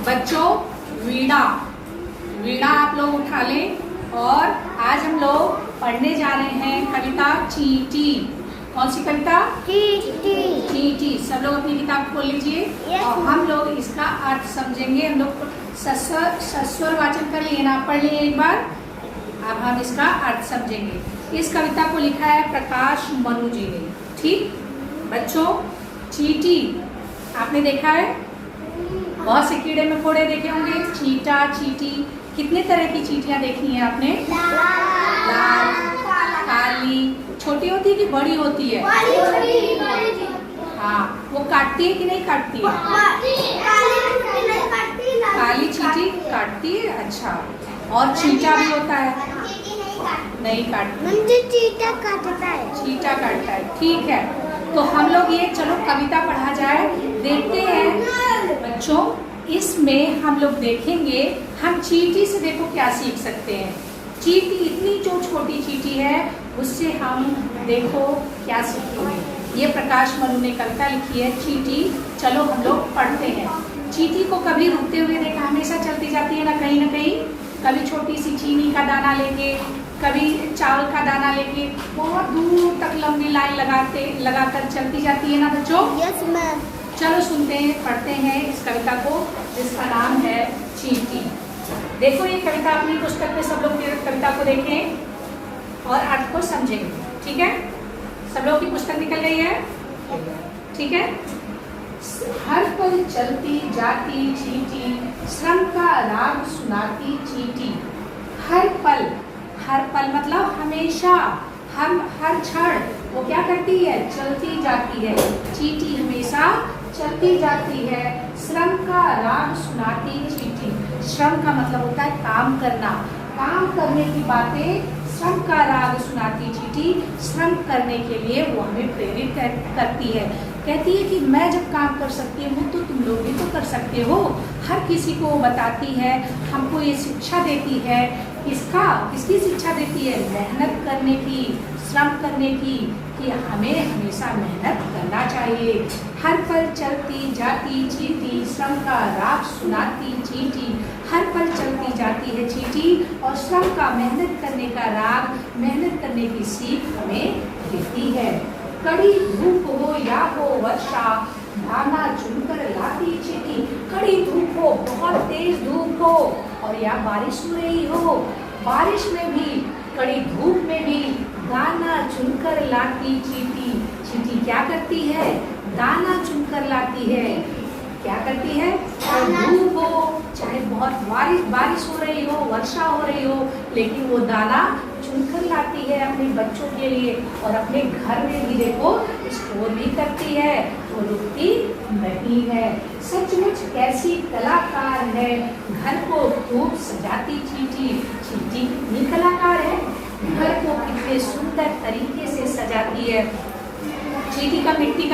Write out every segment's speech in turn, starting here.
बच्चों, वीणा वीणा आप लोग उठा लें। और आज हम लोग पढ़ने जा रहे हैं कविता चींटी। कौन सी कविता? चींटी। सब लोग अपनी किताब खोल लीजिए और हम लोग इसका अर्थ समझेंगे। हम लोग सस्वर वाचन कर लिए ना, पढ़ लिए एक बार। अब हम इसका अर्थ समझेंगे। इस कविता को लिखा है प्रकाश मनु जी ने। ठीक बच्चों, चींटी आपने देखा है, बहुत से कीड़े मकोड़े देखे होंगे। चींटा, चींटी, कितने तरह की चींटियां देखी हैं आपने? लाल, काली। छोटी होती है कि बड़ी होती है? हाँ, वो काटती है कि नहीं काटती है? काली चींटी काटती है। अच्छा, और चींटा भी होता है? नहीं काटती। चींटा काटता है। चींटा काटता है। ठीक है, तो हम लोग ये चलो कविता पढ़ा जाए, देखते हैं बच्चों। इसमें हम लोग देखेंगे हम चींटी से देखो क्या सीख सकते हैं। चींटी, इतनी जो छोटी चींटी है उससे हम देखो क्या सीखेंगे। ये प्रकाश मनु ने कविता लिखी है चींटी। चलो हम लोग पढ़ते हैं। चींटी को कभी रुकते हुए देखा, हमेशा चलती जाती है ना कहीं कभी छोटी सी चीनी का दाना लेके, कभी चावल का दाना लेके बहुत दूर तक लंबी लाइन लगाकर चलती जाती है ना बच्चों? Yes ma'am. चलो सुनते हैं, पढ़ते हैं इस कविता को जिसका नाम है चींटी। देखो ये कविता अपनी पुस्तक में सब लोग कविता को देखें और अर्थ को समझेंगे। ठीक है, सब लोगों की पुस्तक निकल गई है? ठीक है। हर पल चलती जाती चींटी, श्रम का राग सुनाती चींटी। हर पल मतलब हमेशा, हम हर क्षण वो क्या करती है? चलती जाती है। चींटी हमेशा चलती जाती है। श्रम का राग सुनाती चींटी। श्रम का मतलब होता है काम करना, काम करने की बातें। श्रम का राग सुनाती चींटी, श्रम करने के लिए वो हमें प्रेरित करती है। कहती है कि मैं जब काम कर सकती हूँ तो तुम लोग भी तो कर सकते हो। हर किसी को बताती है, हमको ये शिक्षा देती है। किसकी शिक्षा देती है? मेहनत करने की, श्रम करने की, कि हमें हमेशा मेहनत करना चाहिए। हर पल चलती जाती चींटी, श्रम का राग सुनाती चींटी। हर पल चलती जाती है चींटी और श्रम का, मेहनत करने का राग, मेहनत करने की सीख हमें देती है। कड़ी धूप हो या हो वर्षा, दाना चुनकर लाती चींटी। कड़ी धूप हो, बहुत तेज धूप हो, और या बारिश हो रही हो, बारिश में भी, कड़ी धूप में भी दाना चुनकर लाती चींटी। चींटी क्या करती है? दाना चुनकर लाती है। क्या करती है? धूप हो, चाहे बहुत बारिश हो रही हो, वर्षा हो रही हो, लेकिन वो दाना चुनकर लाती है अपने बच्चों के लिए। और अपने घर में भी देखो स्टोर भी करती है, वो रुकती नहीं है। सचमुच कैसी कलाकार है, घर को खूब सजाती चींटी। चींटी कितनी कलाकार है, घर को कितने सुंदर तरीके से सजाती है। चींटी का मिट्टी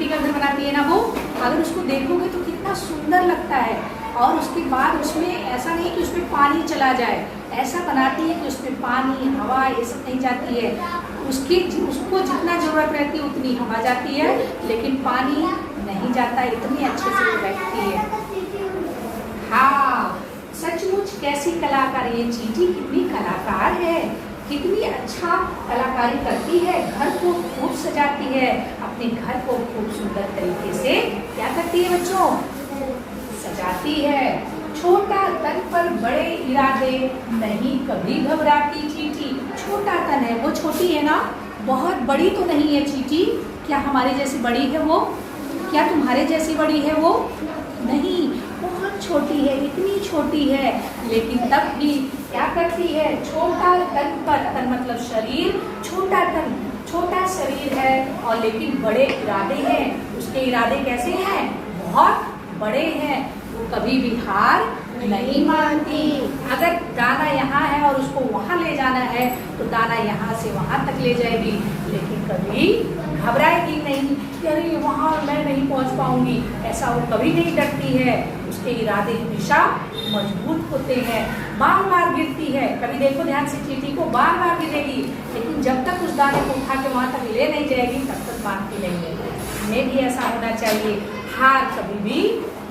का घर बनाती है ना वो, अगर उसको देखोगे तो कितना सुंदर लगता है। और उसके बाद उसमें ऐसा नहीं कि उसमें पानी चला जाए, ऐसा बनाती है कि उसमें पानी, हवा ये सब नहीं जाती है। उसको जितना जरूरत रहती है उतनी हवा जाती है, लेकिन पानी नहीं जाता। इतनी अच्छे से वो बैठती है। हाँ, सचमुच कैसी कलाकार, ये चींटी कितनी कलाकार है, कितनी अच्छा कलाकारी करती है। घर को खूब सजाती है, अपने घर को खूब सुंदर तरीके से क्या करती है बच्चों? सजाती है। छोटा तन पर बड़े इरादे, नहीं कभी घबराती चींटी। छोटा तन है, वो छोटी है ना, बहुत बड़ी तो नहीं है चींटी। क्या हमारे जैसी बड़ी है वो? क्या तुम्हारे जैसी बड़ी है वो? नहीं, बहुत छोटी है, इतनी छोटी है, लेकिन तब भी क्या करती है? छोटा तन पर, तन मतलब शरीर, छोटा तन, छोटा शरीर है और लेकिन बड़े इरादे हैं। उसके इरादे कैसे हैं? बहुत बड़े हैं। वो कभी भी हार नहीं मानती। अगर दाना यहाँ है और उसको वहाँ ले जाना है तो दाना यहाँ से वहाँ तक ले जाएगी, लेकिन कभी घबराएगी नहीं कि अरे वहाँ मैं नहीं पहुँच पाऊंगी। ऐसा वो कभी नहीं डरती है। उसके इरादे हमेशा मजबूत होते हैं। बार बार गिरती है, कभी देखो ध्यान से, चींटी को बार बार गिरेगी, लेकिन जब तक उस दाने को उठा के वहां तक ले नहीं जाएगी तब तक मानती नहीं है। हमें भी ऐसा होना चाहिए, हार कभी भी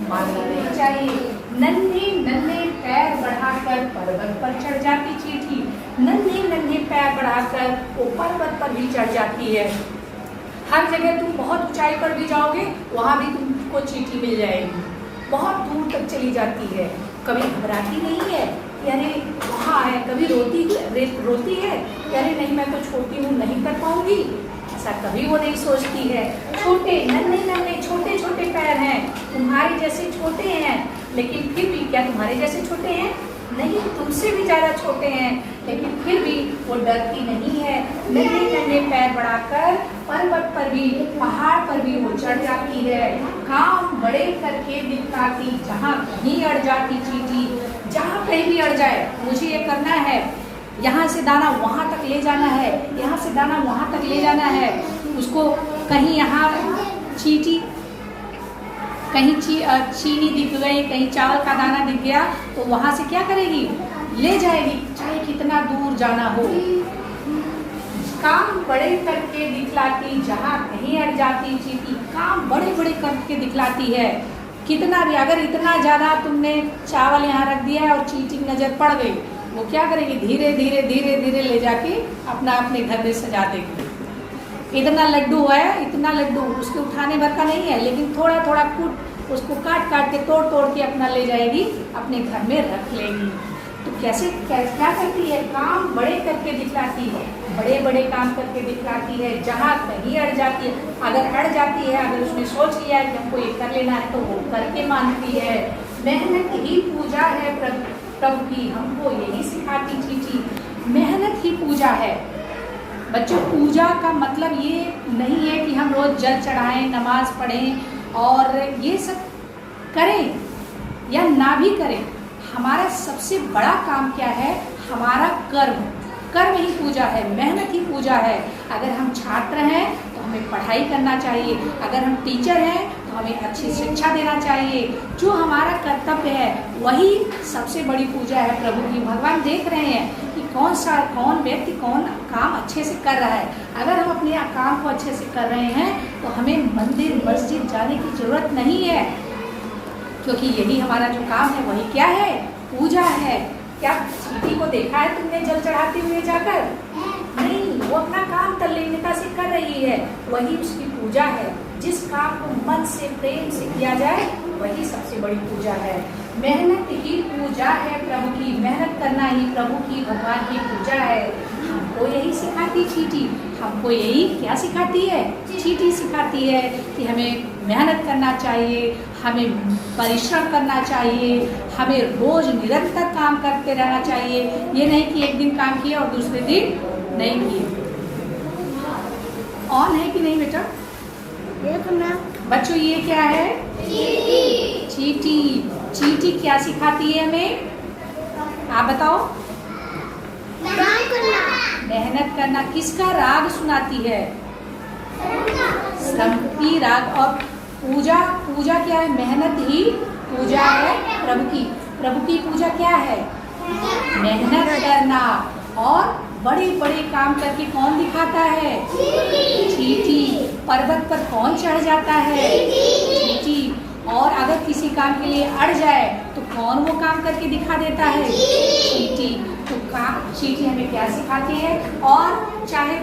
मानना नहीं चाहिए। नन्हे नन्हे पैर बढ़ाकर पर्वत पर चढ़ जाती चींटी, नन्हे नन्हे पैर बढ़ाकर वो पर्वत पर भी चढ़ जाती है। हर जगह तुम बहुत ऊंचाई पर भी जाओगे, वहां भी तुमको चींटी मिल जाएगी, बहुत दूर तक चली जाती है। कभी घबराती नहीं है कि अरे वहाँ है, कभी रोती है कि अरे नहीं मैं तो छोटी हूँ, नहीं कर पाऊंगी, ऐसा कभी वो नहीं सोचती है। छोटे नन्हे नन्हे छोटे छोटे पैर हैं, तुम्हारे जैसे छोटे हैं, लेकिन फिर भी क्या तुम्हारे जैसे छोटे हैं? नहीं, तुमसे भी ज़्यादा छोटे हैं, लेकिन फिर भी वो डरती नहीं है। नन्हे नन्हे पैर बढ़ाकर पर्वत पर भी, पहाड़ पर भी वो चढ़ जाती है। काम बड़े करके दिखलाती, जहाँ कहीं अड़ जाती चींटी, जहाँ कहीं भी अड़ जाए, मुझे ये करना है, यहाँ से दाना वहाँ तक ले जाना है, यहाँ से दाना वहाँ तक ले जाना है। उसको कहीं यहाँ चींटी, कहीं चीनी दिख गई, कहीं चावल का दाना दिख गया, तो वहाँ से क्या करेगी? ले जाएगी, चाहे कितना दूर जाना हो। काम बड़े करके दिखलाती, जहाँ कहीं अड़ जाती चींटी, काम बड़े बड़े करके दिखलाती है। कितना भी, अगर इतना ज़्यादा तुमने चावल यहाँ रख दिया है और चींटी की नज़र पड़ गई, वो क्या करेगी? धीरे धीरे धीरे धीरे ले जाके अपना अपने घर में सजा देगी। इतना लड्डू है, इतना लड्डू उसके उठाने भर का नहीं है, लेकिन थोड़ा थोड़ा कूट, उसको काट काट के तोड़ तोड़ के अपना ले जाएगी, अपने घर में रख लेगी। तो कैसे क्या करती है? काम बड़े करके दिखलाती है, बड़े बड़े काम करके दिखलाती है। जहाँ कहीं अड़ जाती है, अगर अड़ जाती है, अगर उसने सोच लिया है कि हमको ये कर लेना है, तो वो करके मानती है। मेहनत ही पूजा है प्रभु की, हमको यही सिखाती चींटी, मेहनत ही पूजा है। बच्चों, पूजा का मतलब ये नहीं है कि हम रोज जल चढ़ाएं, नमाज पढ़ें और ये सब करें या ना भी करें। हमारा सबसे बड़ा काम क्या है? हमारा कर्म, कर्म ही पूजा है, मेहनत ही पूजा है। अगर हम छात्र हैं तो हमें पढ़ाई करना चाहिए, अगर हम टीचर हैं तो हमें अच्छी शिक्षा देना चाहिए। जो हमारा कर्तव्य है वही सबसे बड़ी पूजा है प्रभु की। भगवान देख रहे हैं कि कौन व्यक्ति कौन काम अच्छे से कर रहा है। अगर हम अपने काम को अच्छे से कर रहे हैं तो हमें मंदिर मस्जिद जाने की जरूरत नहीं है, क्योंकि यही हमारा जो काम है वही क्या है? पूजा है। क्या चींटी को देखा है तुमने जल चढ़ाते हुए जाकर? नहीं, वो अपना काम तल्लीनता से कर रही है, वही उसकी पूजा है। जिस काम को मन से प्रेम से किया जाए वही सबसे बड़ी पूजा है। मेहनत ही पूजा है प्रभु की, मेहनत करना ही प्रभु की, भगवान की पूजा है। हमको यही सिखाती चींटी, हमको यही क्या सिखाती है? चींटी सिखाती है कि हमें मेहनत करना चाहिए, हमें परिश्रम करना चाहिए, हमें रोज निरंतर काम करते रहना चाहिए। ये नहीं कि एक दिन काम किया और दूसरे दिन नहीं किए। ऑन है कि नहीं बेटा? बच्चों, ये क्या है? चींटी। चींटी क्या सिखाती है हमें? आप बताओ। मेहनत करना। किसका राग सुनाती है? श्रम राग। और पूजा, पूजा क्या है? मेहनत ही पूजा है प्रभु की। प्रभु की पूजा क्या है? मेहनत करना। और बड़े बड़े काम करके कौन दिखाता है? चींटी। पर्वत पर कौन चढ़ जाता है? चींटी। और अगर किसी काम के लिए अड़ जाए तो कौन वो काम करके दिखा देता है? चींटी। तो काम चींटी हमें क्या सिखाती है? और चाहे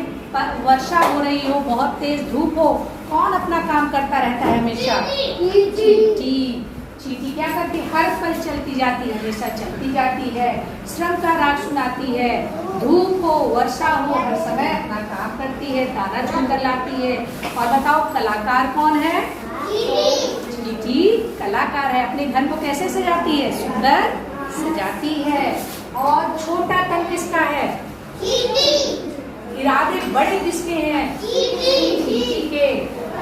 वर्षा हो रही हो, बहुत तेज धूप हो, कौन अपना काम करता रहता है हमेशा? चींटी। चींटी क्या करती है? हर पल चलती जाती है, हमेशा चलती जाती है, श्रम का राग सुनाती है। धूप हो, वर्षा हो, हर समय अपना काम करती है, दाना चुनकर लाती है। और बताओ, कलाकार कौन है? चींटी कलाकार है। अपने घर को कैसे सजाती है? सुंदर सजाती है। और छोटा तन किसका है? इरादे बड़े किसके हैं? चींटी के।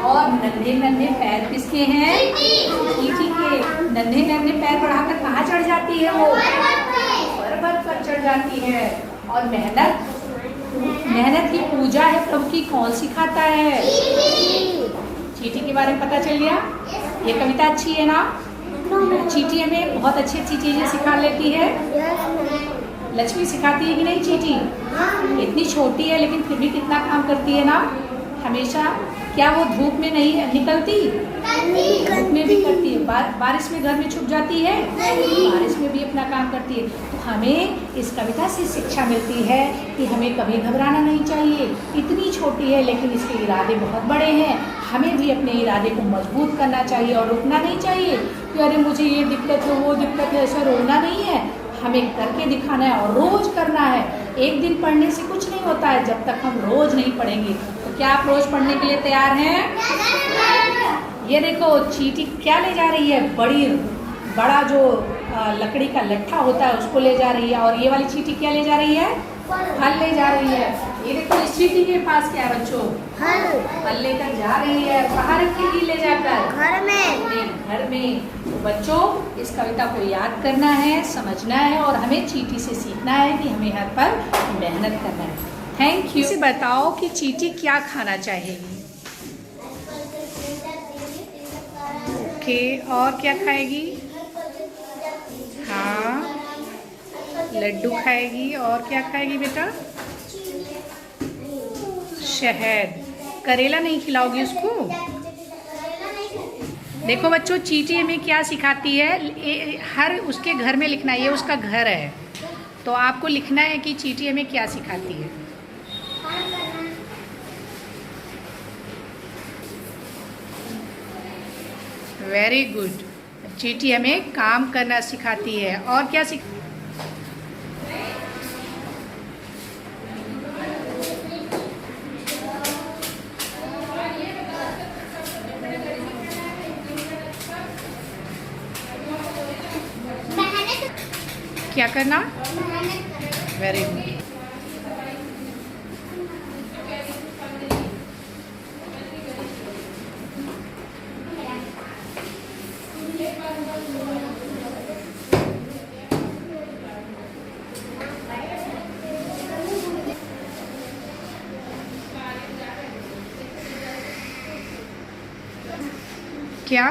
और नन्हे नन्हे पैर किसके हैं? चींटी के। नन्हे नन्हे पैर बढ़ाकर कहाँ चढ़ जाती है वो? पर्वत पर चढ़ जाती है। और मेहनत की पूजा है प्रभु की, कौन सिखाता है? चींटी के बारे में पता चल गया? ये कविता अच्छी है ना? चींटी हमें बहुत अच्छी अच्छी चीजें सिखा लेती है। लक्ष्मी सिखाती है कि नहीं चींटी? इतनी छोटी है लेकिन फिर भी कितना काम करती है ना हमेशा। क्या वो धूप में नहीं निकलती? धूप में भी करती है। बारिश में घर में छुप जाती है? बारिश में भी अपना काम करती है। तो हमें इस कविता से शिक्षा मिलती है कि हमें कभी घबराना नहीं चाहिए। इतनी छोटी है लेकिन इसके इरादे बहुत बड़े हैं। हमें भी अपने इरादे को मजबूत करना चाहिए और रुकना नहीं चाहिए कि अरे मुझे ये दिक्कत है वो दिक्कत है, ऐसा रोना नहीं है। हमें करके दिखाना है और रोज करना है। एक दिन पढ़ने से कुछ नहीं होता है जब तक हम रोज नहीं पढ़ेंगे। तो क्या आप रोज पढ़ने के लिए तैयार हैं? ये देखो चींटी क्या ले जा रही है? बड़ा जो लकड़ी का लट्ठा होता है उसको ले जा रही है। और ये वाली चींटी क्या ले जा रही है? फल ले जा रही है। ये देखो इस चींटी के पास क्या है बच्चों? फल लेकर जा रही है। कहाँ रखेगी ले जाकर? घर में। घर में। तो बच्चों इस कविता को याद करना है, समझना है और हमें चींटी से सीखना है कि हमें हर पल मेहनत करना है। Thank you. इसे बताओ कि चींटी क्या खाना चाहेगी? ओके, और क्या खाएगी? हाँ, लड्डू खाएगी। और क्या खाएगी बेटा? शहद। करेला नहीं खिलाओगी उसको? देखो बच्चों चींटी हमें क्या सिखाती है, हर उसके घर में लिखना है। ये उसका घर है तो आपको लिखना है कि चींटी हमें क्या सिखाती है। Very good. चींटी हमें काम करना सिखाती है। और क्या क्या करना? Very good. क्या?